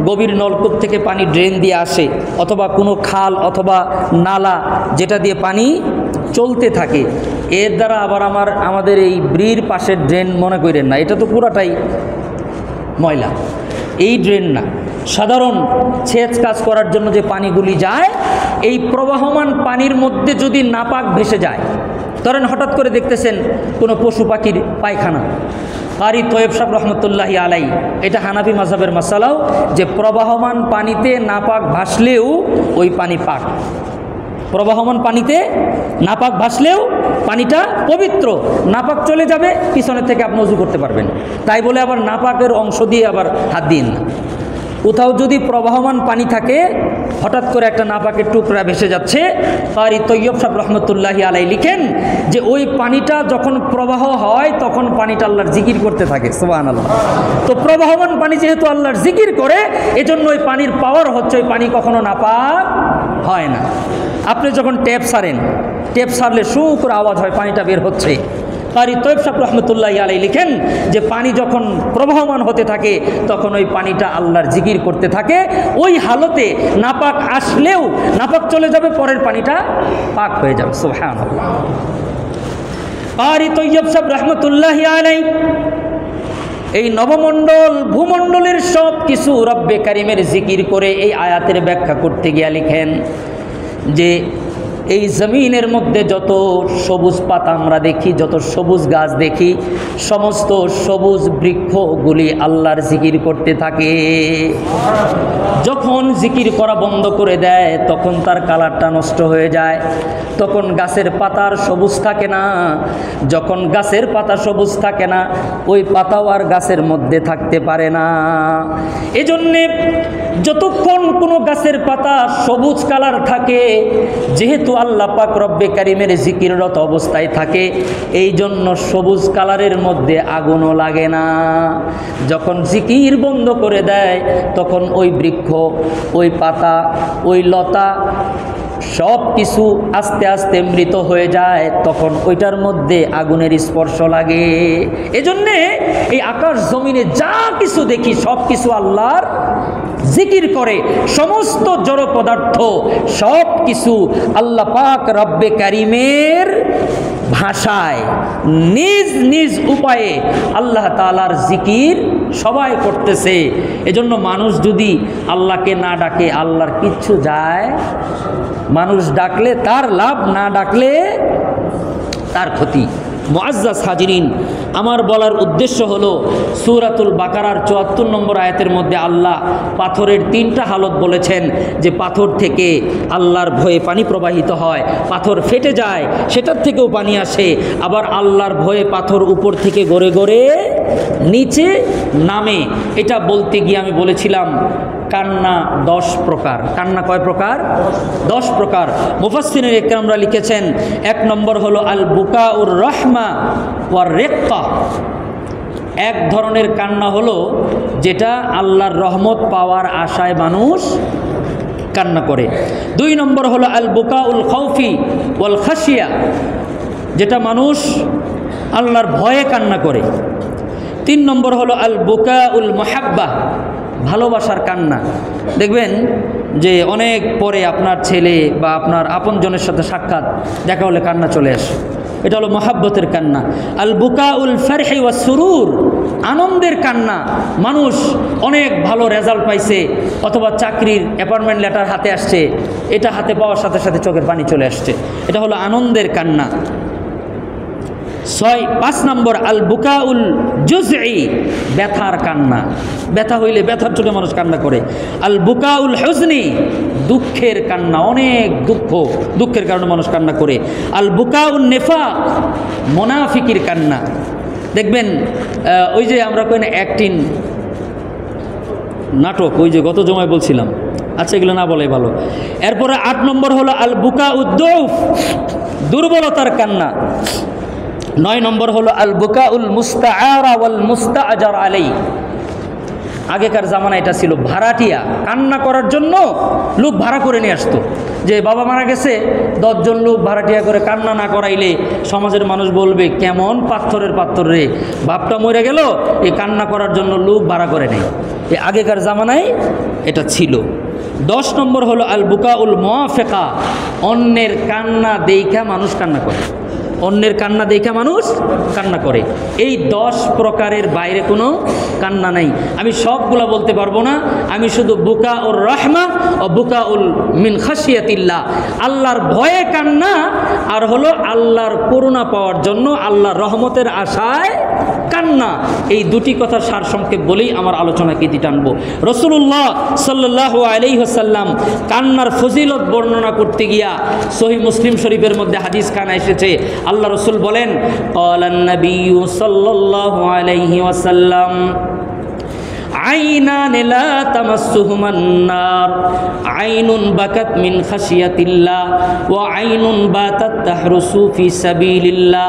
গভীর নলকূপ থেকে পানি ড্রেন দিয়ে আসে, অথবা কোনো খাল অথবা নালা যেটা দিয়ে পানি চলতে থাকে, এর দ্বারা আবার আমাদের এই ব্রির পাশের ড্রেন মনে করেন না, এটা তো পুরাটাই ময়লা। এই ড্রেন না, সাধারণ সেচ কাজ করার জন্য যে পানিগুলি যায়, এই প্রবাহমান পানির মধ্যে যদি নাপাক ভেসে যায়, ধরেন হঠাৎ করে দেখতেছেন কোনো পশু পাখির পায়খানা, কারি তৈয়ব সাহেব রহমতুল্লাহি আলাই, এটা হানাফি মাযহাবের মাসালাও যে প্রবাহমান পানিতে নাপাক ভাসলেও ওই পানি পাক। প্রবাহমান পানিতে নাপাক ভাসলেও পানিটা পবিত্র, নাপাক চলে যাবে, পিছনের থেকে আপনি ওযু করতে পারবেন। তাই বলে আবার নাপাকের অংশ দিয়ে আবার হাত দিন না। কোথাও যদি প্রবাহমান পানি থাকে, হঠাৎ করে একটা নাপাকের টুকরা ভেসে যাচ্ছে, কারি তৈয়ব সাহেব রহমতুল্লাহি আলাই লিখেন যে ওই পানিটা যখন প্রবাহ হয় তখন পানিটা আল্লাহর জিকির করতে থাকে, সুবহানাল্লাহ। তো প্রবাহমান পানি যেহেতু আল্লাহর জিকির করে, এজন্য ওই পানির পাওয়ার হচ্ছে ওই পানি কখনো নাপাক হয় না। আপনি যখন ট্যাপ সারেন, ট্যাপ সারলে শু করে আওয়াজ হয়, পানিটা বের হচ্ছে। কারি তৈয়ব সাহেব রহমতুল্লাহি আলাই লিখেন যে পানি যখন প্রবাহমান হতে থাকে তখন ওই পানিটা আল্লাহর জিকির করতে থাকে। ওই হালতে নাপাক আসলেও নাপাক চলে যাবে, পরের পানিটা পাক হয়ে যাবে, সুবহানাল্লাহ। কারি তৈয়ব সাহেব রহমতুল্লাহি আলাই এই নবমণ্ডল ভূমণ্ডলের সব কিছু রব্বে কারিমের জিকির করে এই আয়াতের ব্যাখ্যা করতে গিয়া লিখেন যে এই জমিনের মধ্যে যত সবুজ পাতা আমরা দেখি, যত সবুজ গাছ দেখি, সমস্ত সবুজ বৃক্ষগুলি আল্লাহর জিকির করতে থাকে। যখন জিকির করা বন্ধ করে দেয় তখন তার কালারটা নষ্ট হয়ে যায়, তখন গাছের পাতার সবুজ থাকে না। যখন গাছের পাতা সবুজ থাকে না, ওই পাতাও আর গাছের মধ্যে থাকতে পারে না। এজন্যে যতক্ষণ কোনো গাছের পাতা সবুজ কালার থাকে, যেহেতু আল্লাহ পাক রব্বে কারিমের জিকিররত অবস্থায় থাকে, এই জন্য সবুজ কালারের মধ্যে আগুনও লাগে না। যখন জিকির বন্ধ করে দেয় তখন ওই বৃক্ষ, ওই পাতা, ওই লতা সব কিছু আস্তে আস্তে মৃত হয়ে যায়, তখন ওইটার মধ্যে আগুনের স্পর্শ লাগে। এজন্যে এই আকাশ জমিনে যা কিছু দেখি সব কিছু আল্লাহর জিকির করে। সমস্ত জড় পদার্থ সব কিছু আল্লাহ পাক রব্বে কারিমের ভাষায় নিজ নিজ উপায়ে আল্লাহ তাআলার জিকির সবাই করতেছে। এজন্য মানুষ যদি আল্লাহকে না ডাকে আল্লাহর কিচ্ছু যায়, মানুষ ডাকলে তার লাভ, না ডাকলে তার ক্ষতি। মুআজ্জাজ হাজিরিন, আমার বলার উদ্দেশ্য হলো সূরাতুল বাকারার ৭৪ নম্বর আয়াতের মধ্যে আল্লাহ পাথরের 3টা হালত বলেছেন, যে পাথর থেকে আল্লাহর ভয়ে পানি প্রবাহিত হয়, পাথর ফেটে যায় সেটার থেকেও পানি আসে, আবার আল্লাহর ভয়ে পাথর উপর থেকে গড়ে গড়ে নিচে নামে। এটা বলতে গিয়ে আমি বলেছিলাম কান্না 10 প্রকার। কান্না কয় প্রকার? 10 প্রকার। মুফাসসিরিন ইকরামরা লিখেছেন 1 নম্বর হলো আল বুকাউর রাহমা ওয়ার রিক্কা। এক ধরনের কান্না হলো যেটা আল্লাহর রহমত পাওয়ার আশায় মানুষ কান্না করে। 2 নম্বর হলো আল বুকাউল খাউফি ওয়াল খাশিয়া, যেটা মানুষ আল্লাহর ভয়ে কান্না করে। 3 নম্বর হলো আল বুকাউল মুহাব্বা, ভালোবাসার কান্না। দেখবেন যে অনেক পরে আপনার ছেলে বা আপনার আপনজনের সাথে সাক্ষাৎ দেখা হলে কান্না চলে আসে, এটা হলো মহাব্বতের কান্না। আল বুকাউল ফারহি ওয়াস সুরুর, আনন্দের কান্না। মানুষ অনেক ভালো রেজাল্ট পাইছে অথবা চাকরির অ্যাপয়েন্টমেন্ট লেটার হাতে আসছে, এটা হাতে পাওয়ার সাথে সাথে চোখের পানি চলে আসছে, এটা হলো আনন্দের কান্না। 5 নম্বর আল বুকাউল জুজঈ, ব্যথার কান্না। ব্যথা হইলে ব্যথার চোটে মানুষ কান্না করে। আল বুকাউল হুজনি, দুঃখের কান্না, অনেক দুঃখের কারণে মানুষ কান্না করে। আল বুকাউল নিফাক, মুনাফিকির কান্না। দেখবেন ওই যে আমরা কই না অ্যাক্টিং নাটক, ওই যে গত জমায় বলছিলাম, আচ্ছা এগুলো না বলাই ভালো। এরপরে 8 নম্বর হলো আল বুকাউদ দুফ, দুর্বলতার কান্না। 9 নম্বর হলো আল বুকাউল মুস্তাআরা ওয়াল মুস্তাআজার আলাই। আগেকার জামানা এটা ছিল ভাড়াটিয়া, কান্না করার জন্য লোক ভাড়া করে নিয়ে আসতো। যে বাবা মারা গেছে, 10 জন লোক ভাড়াটিয়া করে কান্না না করাইলে সমাজের মানুষ বলবে কেমন পাথরের পাথর রে, বাপটা মরে গেল, এই কান্না করার জন্য লোক ভাড়া করে নেই। এই আগেকার জামানায় এটা ছিল। 10 নম্বর হলো আল বুকাউল মুওয়াফিকা, অন্যের কান্না দেইখা মানুষ কান্না করে, অন্যের কান্না দেখে মানুষ কান্না করে। এই 10 প্রকারের বাইরে কোনো কান্না নাই। আমি সবগুলা বলতে পারবো না, আমি শুধু বুকাউর রাহমা ও বুকাউল মিন খাশিয়াতিল্লাহ, আল্লাহর ভয়ে কান্না আর হলো আল্লাহর করুণা পাওয়ার জন্য, আল্লাহর রহমতের আশায় কান্না, এই দুটি কথা সারসংক্ষেপ বলেই আমার আলোচনাকে টানবো। রাসূলুল্লাহ সাল্লাল্লাহু আলাইহি ওয়াসাল্লাম কান্নার ফজিলত বর্ণনা করতে গিয়া সহিহ মুসলিম শরীফের মধ্যে হাদিস খানা এসেছে। আল্লাহ রসুল বলেন, ক্বালান নবিয়্যু সাল্লাল্লাহু আলাইহি ওয়াসাল্লাম আইনান লা তামাসসুহুমান নার, আইনুন বাকাত মিন খাশিয়াতিল্লাহ ওয়া আইনুন বাতাত তাহরুসু ফি সাবিলিল্লাহ,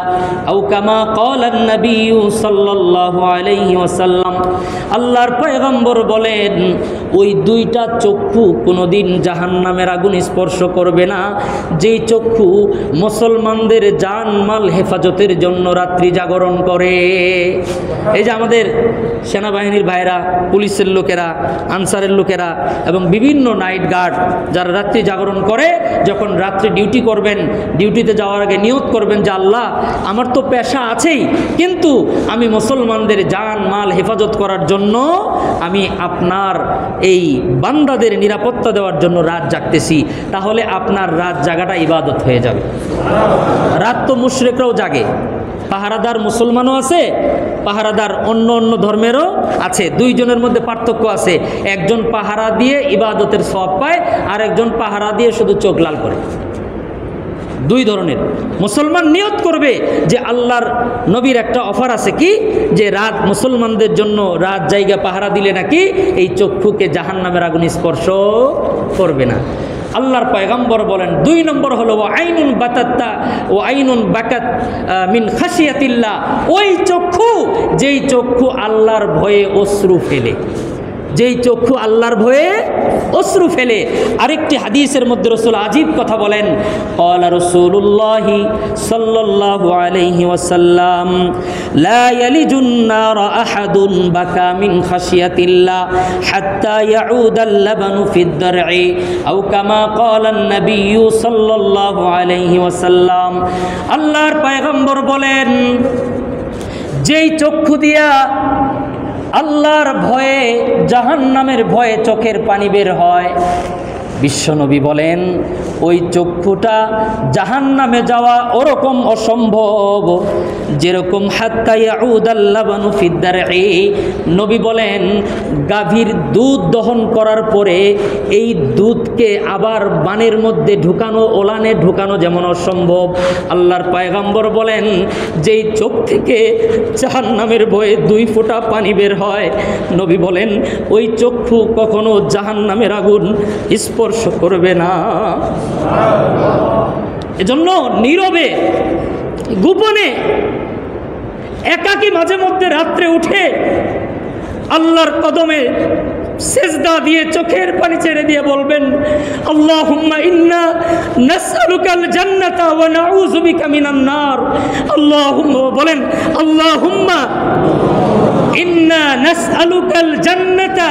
আও কামা ক্বালান নবিয়্যু সাল্লাল্লাহু আলাইহি ওয়াসাল্লাম। আল্লাহর পয়গম্বর বলেন, ওই 2টা চক্ষু কোনোদিন জাহান্নামের আগুন স্পর্শ করবে না, যেই চক্ষু মুসলমানদের জানমাল হেফাজতের জন্য রাত্রি জাগরণ করে। এই যে আমাদের সেনাবাহিনীর ভাইরা, পুলিশের লোকেরা, আনসারের লোকেরা এবং বিভিন্ন নাইট গার্ড যারা রাত্রি জাগরণ করে, যখন রাত্রি ডিউটি করবেন, ডিউটিতে যাওয়ার আগে নিয়ত করবেন যে আল্লাহ আমার তো পেশা আছেই, কিন্তু আমি মুসলমানদের জান মাল হেফাজত করার জন্য আমি আপনার এই বান্দাদের নিরাপত্তা দেওয়ার জন্য রাত জাগতেছি, তাহলে আপনার রাত জাগাটা ইবাদত হয়ে যাবে। রাত তো মুশরিকরাও জাগে, পাহারাদার মুসলমানও আছে, পাহারাদার অন্য অন্য ধর্মেরও আছে। 2 জনের মধ্যে পার্থক্য আছে, একজন পাহারা দিয়ে ইবাদতের সওয়াব পায়, আর একজন পাহারা দিয়ে শুধু চোখ লাল করে। 2 ধরনের। মুসলমান নিয়ত করবে যে আল্লাহর নবীর একটা অফার আছে, কি যে রাত মুসলমানদের জন্য রাত জায়গা পাহারা দিলে নাকি এই চক্ষুকে জাহান্নামের আগুন স্পর্শ করবে না। আল্লাহর পয়গম্বর বলেন 2 নম্বর হলো আইনুন বাতাত্তা ও আইনুন বাকাত মিন খাশিয়াতিল্লাহ, ওই চক্ষু যেই চক্ষু আল্লাহর ভয়ে অশ্রু ফেলে, যেই চক্ষু আল্লাহর ভয়ে অশ্রু ফেলে। আরেকটি হাদিসের মধ্যে রাসূল আজীব কথা বলেন, ক্বালা রাসূলুল্লাহি সাল্লাল্লাহু আলাইহি ওয়াসাল্লাম লা ইয়ালিজুন নার আহাদুন বাকা মিন খাশিয়াতিল্লাহ হাত্তা ইয়াউদাল লাবানু ফিদ দার'i, আও কামা ক্বালান নবিয়্যু সাল্লাল্লাহু আলাইহি ওয়াসাল্লাম। আল্লাহর পয়গম্বর বলেন, যেই চক্ষু দিয়া আল্লাহর ভয়ে, জাহান্নামের ভয়ে চোখের পানি বের হয়, বিশ্বনবী বলেন ওই চক্ষুটা জাহান্নামে যাওয়া ওরকম অসম্ভব যেরকম হাত্তা ইয়াউদাল লাবানু ফিদ দারঈ। নবী বলেন গাভীর দুধ দহন করার পরে এই দুধকে আবার বানের মধ্যে ঢুকানো, ওলানে ঢুকানো যেমন অসম্ভব, আল্লাহর পয়গম্বর বলেন যেই চোখ থেকে জাহান্নামের ভয়ে 2 ফোঁটা পানি বের হয়, নবী বলেন ওই চক্ষু কখনো জাহান্নামের আগুন স্পর্শ করবে না। এজন্য নীরবে গোপনে একাকী মাঝে মধ্যে রাত্রে উঠে আল্লাহর কদমে সেজদা দিয়ে চোখের পানি ছেড়ে দিয়ে বলবেন আল্লাহুম্মা ইন্না নাসআলুকাল জান্নাতা ওয়া নাউযু বিকা মিনান নার। আল্লাহুম্মা বলেন আল্লাহুম্মা ইন্না নাসআলুকাল জান্নাতা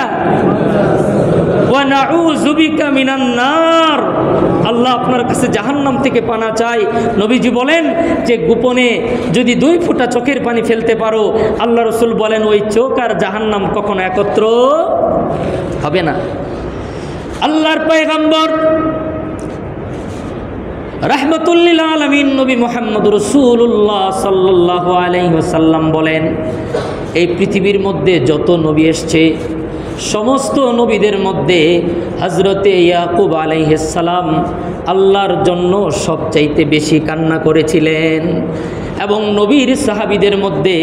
ওয়া নাউযু বিকা মিনান নার। আল্লাহ আপনার কাছে জাহান্নাম থেকে পানা চাই। নবীজি বলেন যে গোপনে যদি 2 ফোঁটা চোখের পানি ফেলতে পারো, আল্লাহ রাসূল বলেন ওই চোখ আর জাহান্নাম কখনো একত্র হবে না। আল্লাহর পয়গম্বর রাহমাতুল লিল আলামিন নবী মুহাম্মদ রাসূলুল্লাহ সাল্লাল্লাহু আলাইহি ওয়াসাল্লাম বলেন এই পৃথিবীর মধ্যে যত নবী এসেছে সমস্ত নবীদের মধ্যে হযরতে ইয়াকুব আলাইহিস সালাম আল্লাহর জন্য সবচাইতে বেশি কান্না করেছিলেন। এবং নবীর সাহাবীদের মধ্যে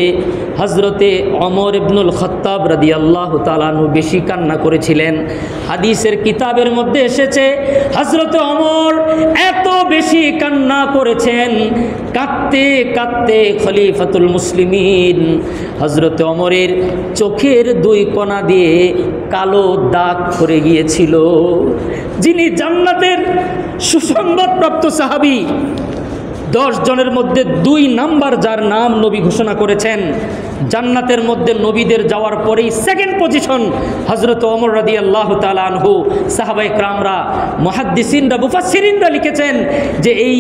হযরতে ওমর ইবনুল খাত্তাব রাদিয়াল্লাহু তাআলা আনহু বেশি কান্না করেছিলেন। হাদিসের কিতাবের মধ্যে এসেছে হযরতে ওমর এত বেশি কান্না করেছেন, কাঁদতে কাঁদতে খলিফাতুল মুসলিমিন হযরতে ওমরের চোখের 2 কোণা দিয়ে কালো দাগ পড়ে গিয়েছিল। যিনি জান্নাতের সুসংবাদপ্রাপ্ত সাহাবী, 10 জনের মধ্যে 2 নাম্বার যার নাম নবী ঘোষণা করেছেন, জান্নাতের মধ্যে নবীদের যাওয়ার পরেই 2nd পজিশন হযরত ওমর রাদিয়াল্লাহু তাআলা আনহু। সাহাবায়ে কেরামরা, মুহাদ্দিসিনরা, মুফাসসিরিনরা লিখেছেন যে এই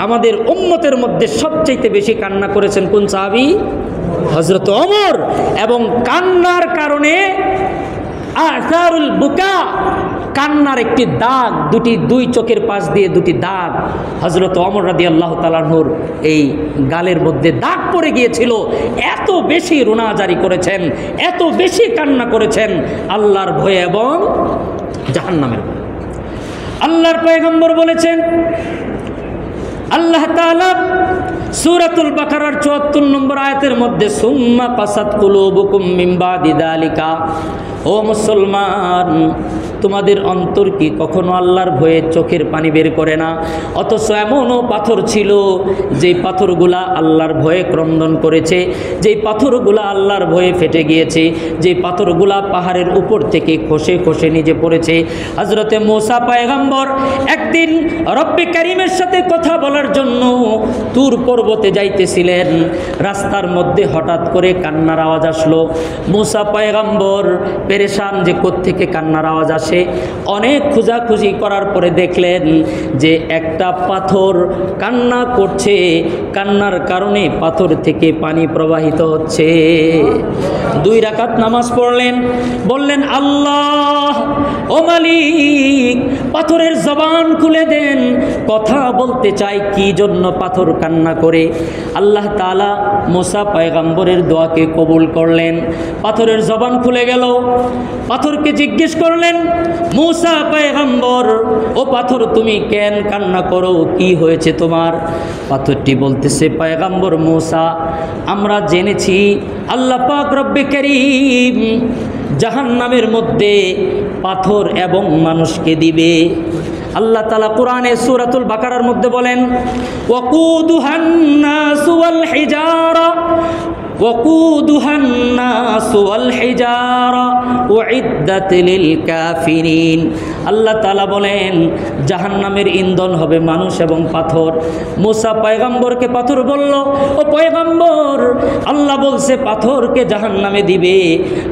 আমাদের উম্মতের মধ্যে সবচেয়ে বেশি কান্না করেছেন কোন সাহাবী? হযরত ওমর। এবং কান্নার কারণে আসারুল বুকা, কান্নার একটি দাগ, 2 চোখের পাশ দিয়ে 2টি দাগ হযরত ওমর রাদিয়াল্লাহু তাআলা আনহুর এই গালের মধ্যে দাগ পড়ে গিয়েছিল। এত বেশি রোনাজারি করেছেন, এত বেশি কান্না করেছেন আল্লাহর ভয়ে এবং জাহান্নামের ভয়ে। আল্লাহর পয়গম্বর বলেছেন, আল্লাহ তাআলা সূরাতুল বাকারার ৭৪ নম্বর আয়াতের মধ্যে সুম্মা কাসাত কুলুবুকুম মিন বাদি যালিকা, ও মুসলমান তোমাদের অন্তর কি কখনো আল্লাহর ভয়ে চোখের পানি বের করে না? অথচ এমনও পাথর ছিল যেই পাথরগুলা আল্লাহর ভয়ে ক্রন্দন করেছে, যেই পাথরগুলা আল্লাহর ভয়ে ফেটে গিয়েছে, যেই পাথরগুলা পাহাড়ের উপর থেকে খসে খসে নিচে পড়েছে। হযরতে মূসা পয়গম্বর একদিন রব্বে কারীমের সাথে কথা বলার জন্য তুর পর্বতে যাইতেছিলেন। রাস্তার মধ্যে হঠাৎ করে কান্নার আওয়াজ আসলো। মূসা পয়গম্বর পেরেশান যে কোত্থেকে কান্নার আওয়াজ আসে। অনেক খোঁজাখুঁজি করার পরে দেখলেন যে একটা পাথর কান্না করছে, কান্নার কারণে পাথর থেকে পানি প্রবাহিত হচ্ছে। 2 রাকাত নামাজ পড়লেন, বললেন আল্লাহ ও মালিক পাথরের জবান খুলে দেন, কথা বলতে চাই কি জন্য পাথর কান্না করে। আল্লাহ তাআলা মূসা পয়গম্বরের দোয়াকে কবুল করলেন, পাথরের জবান খুলে গেল। পাথরকে জিজ্ঞেস করলেন, মূসা পয়গম্বর ও পাথর তুমি কেন কান্না করো, কি হয়েছে তোমার? পাথরটি বলতেছে, পয়গম্বর মূসা আমরা জেনেছি আল্লাহ পাক রব্বে কারীম জাহান্নামের মধ্যে পাথর এবং মানুষকে দিবে। আল্লাহ তাআলা কোরআনে সূরাতুল বাকারার মধ্যে বলেন, ওয়াকুদুহান নাসু ওয়াল হিজারা ওয়াকুদুহান নাসু ওয়াল হিজারা উইদ্দাত লিল কাফিরিন। আল্লাহ তাআলা বলেন জাহান্নামের ইন্ধন হবে মানুষ এবং পাথর। মূসা পয়গম্বরকে পাথর বলল, ও পয়গম্বর আল্লাহ বলছে পাথরকে জাহান্নামে দিবে,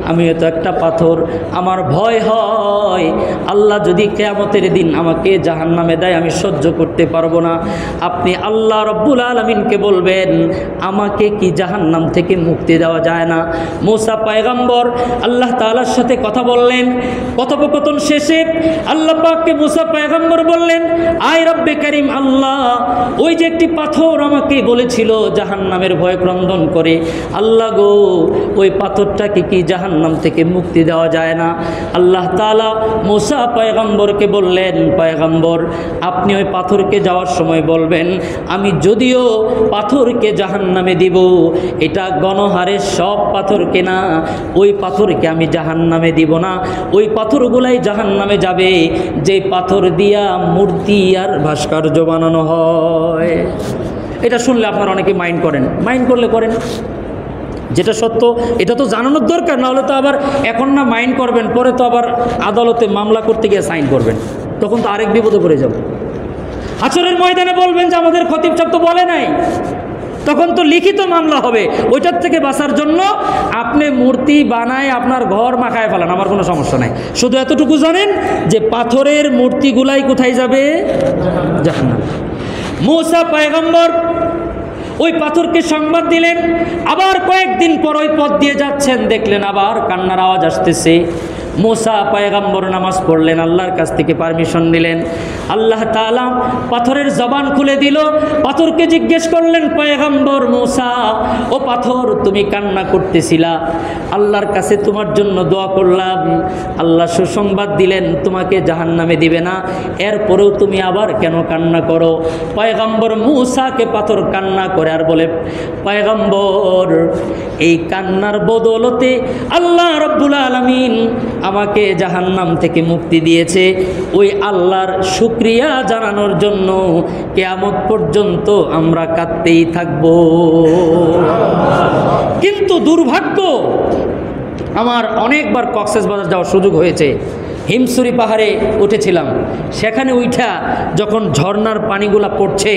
আমিও তো একটা পাথর, আমার ভয় হয় আল্লাহ যদি কিয়ামতের দিন আমাকে জাহান্নামে দেয় আমি সহ্য করতে পারবো না। আপনি আল্লাহ রব্বুল আলামিনকে বলবেন আমাকে কি জাহান্নাম থেকে মুক্তি দেওয়া যায় না? মুসা পয়গম্বর আল্লাহ তাআলার সাথে কথা বললেন। কথোপকথন শেষে আল্লাহ পাককে মুসা পয়গম্বর বললেন, আয় রব্বে করিম আল্লাহ, ওই যে একটি পাথর আমাকে বলেছিল জাহান্নামের ভয় ক্রন্দন করে, আল্লাহ গো ওই পাথরটাকে কি জাহান্নাম থেকে মুক্তি দেওয়া যায় না? আল্লাহ তাআলা মুসা পয়গম্বরকে বললেন, পয়গম্বর আপনি ওই পাথরকে যাওয়ার সময় বলবেন আমি যদিও পাথরকে জাহান্নামে দিব, এটা গণহারে সব পাথরকে না, ওই পাথরকে আমি জাহান্নামে দিব না, ওই পাথরগুলাই জাহান্নামে যাবে যে পাথর দিয়া মূর্তি আর ভাস্কর্য বানানো হয়। এটা শুনলে আপনারা অনেকে মাইন্ড করেন, মাইন্ড করলে করেন, যেটা সত্য এটা তো জানানোর দরকার, না হলে তো আবার এখন না মাইন্ড করবেন, পরে তো আবার আদালতে মামলা করতে গিয়ে সাইন করবেন, তখন তো আরেক বিপদে পড়ে যাব। হাসরের ময়দানে বলবেন যে আমাদের খতিব সাহেব তো বলে নাই, তখন তো লিখিত মামলা হবে। ওইটার থেকে বাঁচার জন্য আপনি মূর্তি বানায় আপনার ঘর মাখায় ফেলান, আমার কোনো সমস্যা নাই। শুধু এতটুকু জানেন যে পাথরের মূর্তিগুলাই কোথায় যাবে? জাহান্নাম। মুসা পয়গম্বর ওই পাথরকে সংবাদ দিলেন। আবার কয়েকদিন পর ওই পথ দিয়ে যাচ্ছেন, দেখলেন আবার কান্নার আওয়াজ আসতেছে। মুসা পয়গম্বর নামাজ পড়লেন, আল্লাহর কাছ থেকে পারমিশন নিলেন। আল্লাহ তাআলা পাথরের জবান খুলে দিল। পাথরকে জিজ্ঞেস করলেন, পয়গম্বর মুসা, ও পাথর তুমি কান্না করতেছিলা, আল্লাহর কাছে তোমার জন্য দোয়া করলাম, আল্লাহ সুসংবাদ দিলেন তোমাকে জাহান্নামে দিবে না, এরপরেও তুমি আবার কেন কান্না করো? পয়গম্বর মুসাকে পাথর কান্না করে আর বলে, পয়গম্বর এই কান্নার বদৌলতে আল্লাহ রব্বুল আলামিন আমাকে জাহান্নাম থেকে মুক্তি দিয়েছে, ওই আল্লাহর শুকরিয়া জানানোর জন্য কিয়ামত পর্যন্ত আমরা কাঁদতেই থাকব। কিন্তু দুর্ভাগ্য, আমার অনেকবার কক্সবাজার যাওয়ার সুযোগ হয়েছে, হিমসুরি পাহাড়ে উঠেছিলাম, সেখানে উঠা যখন ঝর্ণার পানিগুলা পড়ছে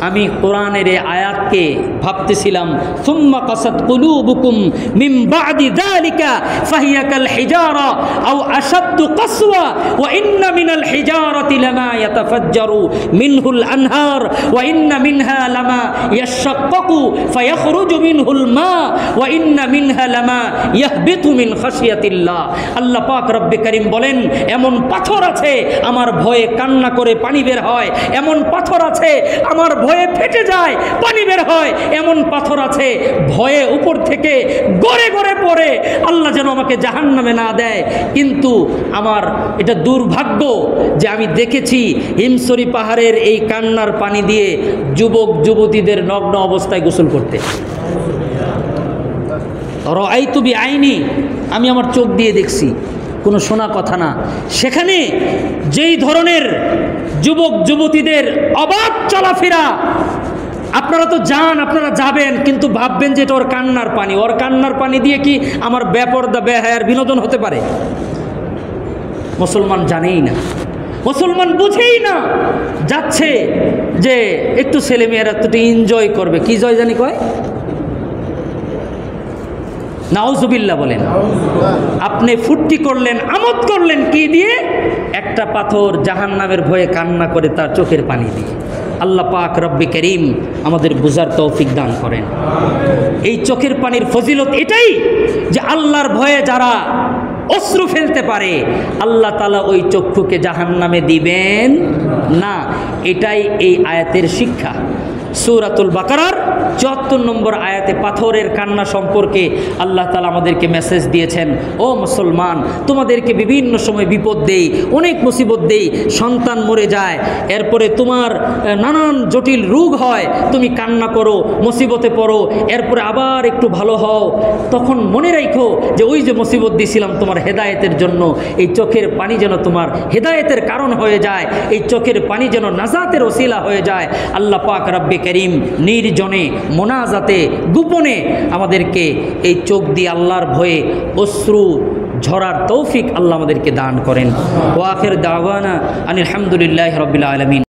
আমি কোরআনের এই আয়াতকে ভাবতেছিলাম, সুম্মা কাসাত কুলুবুকুম মিন বাদি যালিকা ফাহিয়া কাল হিজারা আও আশাদ্দু কাসওয়া ওয়া ইন্না মিনাল হিজারাতি লামা ইয়াতাফাজ্জারু মিনহুল আনহার ওয়া ইন্না মিনহা লামা ইয়াশাক্কাকু ফায়াখরুজু মিনহুল মা ওয়া ইন্না মিনহা লামা ইয়াহবিতু মিন খাশিয়াতিল্লাহ। আল্লাহ পাক রব্বে করিম বলেন, এমন পাথর আছে আমার ভয়ে কান্না করে পানি বের হয়, এমন পাথর আছে আমার ভয়ে ফেটে যায় পানি বের হয়, এমন পাথর আছে ভয়ে উপর থেকে গড়ে গড়ে পড়ে, আল্লাহ যেন আমাকে জাহান্নামে না দেয়। কিন্তু আমার এটা দুর্ভাগ্য যে আমি দেখেছি হিমসরি পাহাড়ের এই কান্নার পানি দিয়ে যুবক যুবতীদের নগ্ন অবস্থায় গোসল করতে। রাআইতু বিআইনি, আমি আমার চোখ দিয়ে দেখছি, কোনো শোনা কথা না। সেখানে যেই ধরনের যুবক যুবতীদের অবাধ চলাফেরা, আপনারা তো যান, আপনারা যাবেন, কিন্তু ভাববেন যে এটা ওর কান্নার পানি, ওর কান্নার পানি দিয়ে কি আমার বেপরদা বেহায়ার বিনোদন হতে পারে? মুসলমান জানেই না, মুসলমান বুঝেই না, যাচ্ছে যে একটু ছেলেমেয়েরা একটু এনজয় করবে, কি জয় জানি কয়, নাউজুবিল্লাহ বলেন। আপনি ফুর্তি করলেন, আমোদ করলেন কি দিয়ে? একটা পাথর জাহান্নামের ভয়ে কান্না করে তার চোখের পানি দিয়ে। আল্লাহ পাক রব্বে করিম আমাদের বুঝার তৌফিক দান করেন। এই চোখের পানির ফজিলত এটাই যে আল্লাহর ভয়ে যারা অশ্রু ফেলতে পারে আল্লাহ তাআলা ওই চক্ষুকে জাহান্নামে দিবেন না। এটাই এই আয়াতের শিক্ষা। সূরাতুল বাকারার ৭৪ নম্বর আয়াতে পাথরের কান্না সম্পর্কে আল্লাহ তাআলা আমাদেরকে মেসেজ দিয়েছেন, ও মুসলমান, তোমাদেরকে বিভিন্ন সময় বিপদ দেই, অনেক মুসিবত দেই, সন্তান মরে যায়, এরপরে তোমার নানান জটিল রোগ হয়, তুমি কান্না করো, মুসিবতে পড়ো, এরপরে আবার একটু ভালো হও, তখন মনে রাখো যে ওই যে মুসিবত দিয়েছিলাম তোমার হেদায়েতের জন্য, এই চোখের পানি যেন তোমার হেদায়েতের কারণ হয়ে যায়, এই চোখের পানি যেন নাজাতের ওসিলা হয়ে যায়। আল্লাহ পাক রব্বে করিম নির্জনে মোনাজাতে গোপনে আমাদেরকে এই চোখ দিয়ে আল্লাহর ভয়ে অশ্রু ঝরার তৌফিক আল্লাহ আমাদেরকে দান করেন। ওয়া আখির দাওয়ানা আনিল হামদুলিল্লাহি রাব্বিল আলামিন।